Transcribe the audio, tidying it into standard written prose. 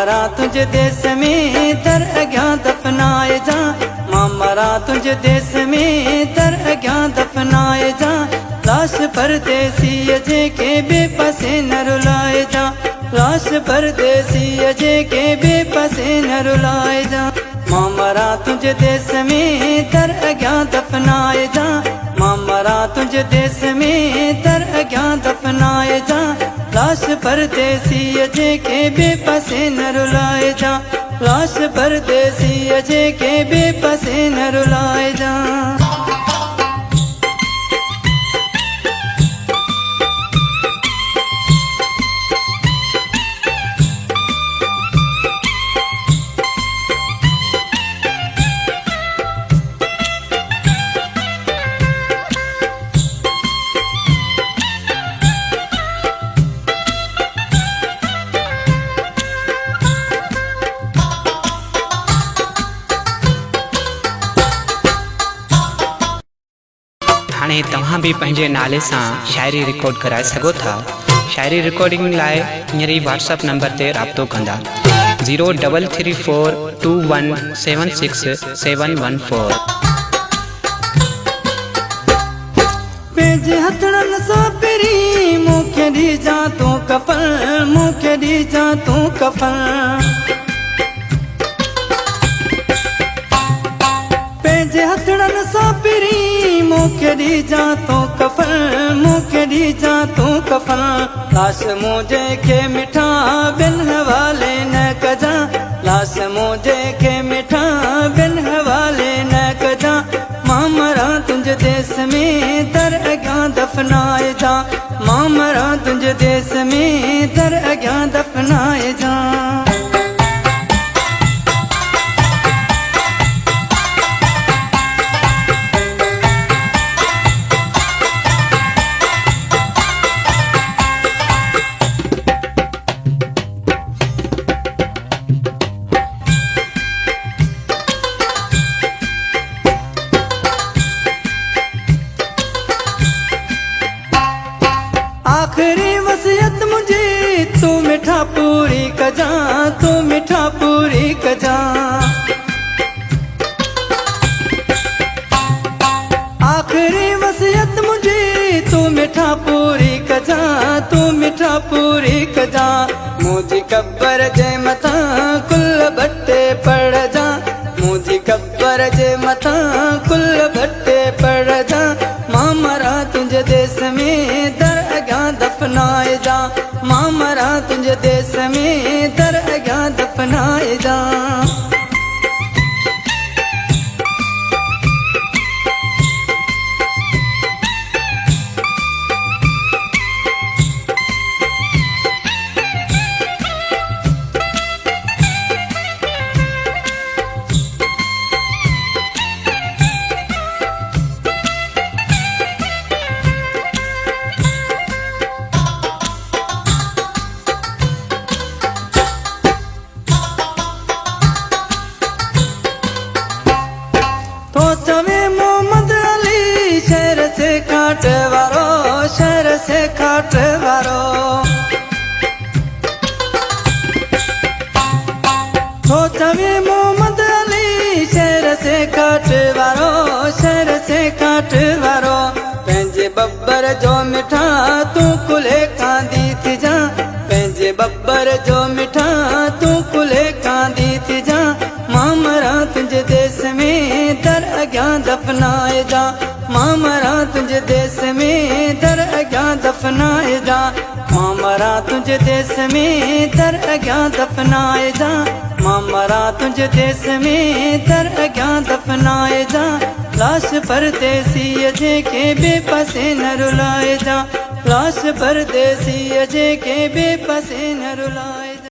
मरा तुझे देश में दर अग्यां दफनाए जा, मां मरा तुझे देश में दर अग्यां दफनाए जा। लाश परदेसी अजे के बेपसे न रुलाए जा, लाश परदेसी अजे के बेपसे न रुलाए जा। मां मरा तुझे देश में दर अग्यां दफनाए जा, मां मरा तुझे देश में दर अग्यां दफनाए जा। लाश परदेसी अजे के बेपसे न रुलाए जा, लाश परदेसी अजे के बेपसे न रुलाए जा। हाणे तव्हां भी पंहिंजे नाले सां शायरी रिकॉर्ड कराए सघो था। शायरी रिकॉर्डिंग लाइ हींअर ई व्हाट्सअप नंबर ते राब्तो कंदा 03342176714। पंहिंजे हथड़नि सां पहिरीं मूंखे ॾिजां तूं कफन, मूंखे ॾिजां तूं कफन। पंहिंजे हथड़नि सां पहिरीं मूंखे ॾिजां तूं कफन, मूंखे ॾिजां तूं कफन। लाश मुंहिंजे खे मिठा ॿिन हवाले न कजां, लाश मुंहिंजे खे मिठा ॿिन हवाले न कजां। मां मरा तुंहिंजे देश में दर अग्यां दफनाए जा, मां मरा तुंहिंजे देश में दर अग्यां दफनाए जा। आखिरी वसियत मुझे तू मिठा पूरी कजा, तू मिठा पूरी कजा। आखिरी वसियत मुझे तू मिठा पूरी कजा, तू मिठा पूरी कजा। मुझी कब्र जे मथा कुल बट्टे पड़ जा, मुझी कब्र जे मथा कुल बट्टे पड़ जा। मां मरा तुझे देश में दर अग्यां दफनाए जा, मां मरा तुझे देश में दर अग्यां दफनाए जा। तो चवे मोहम्मद अली शहर से काट वारो, शहर से काट वारो। तो चवे मोहम्मद अली शहर से काट वारो, शहर से काट वारो। पंहिंजे बब्बर जो मिठा तू कुले कांदी थी जा, पंहिंजे बब्बर जो मिठा तू कुले कांदी थी जा। मां मरा तुझे देश में दर अग्यां दफनाए जा, मां मरा तुझे देश में दर अग्यां दफनाए जा। मां मरा तुझे देश में दर अग्यां दफनाए जा, मां मरा तुझे देश में दर अग्यां दफनाए जा। लाश परदेसी अजे के बेपसे न रुलाए जा, लाश परदेसी अजे के बेपसे न रुलाए।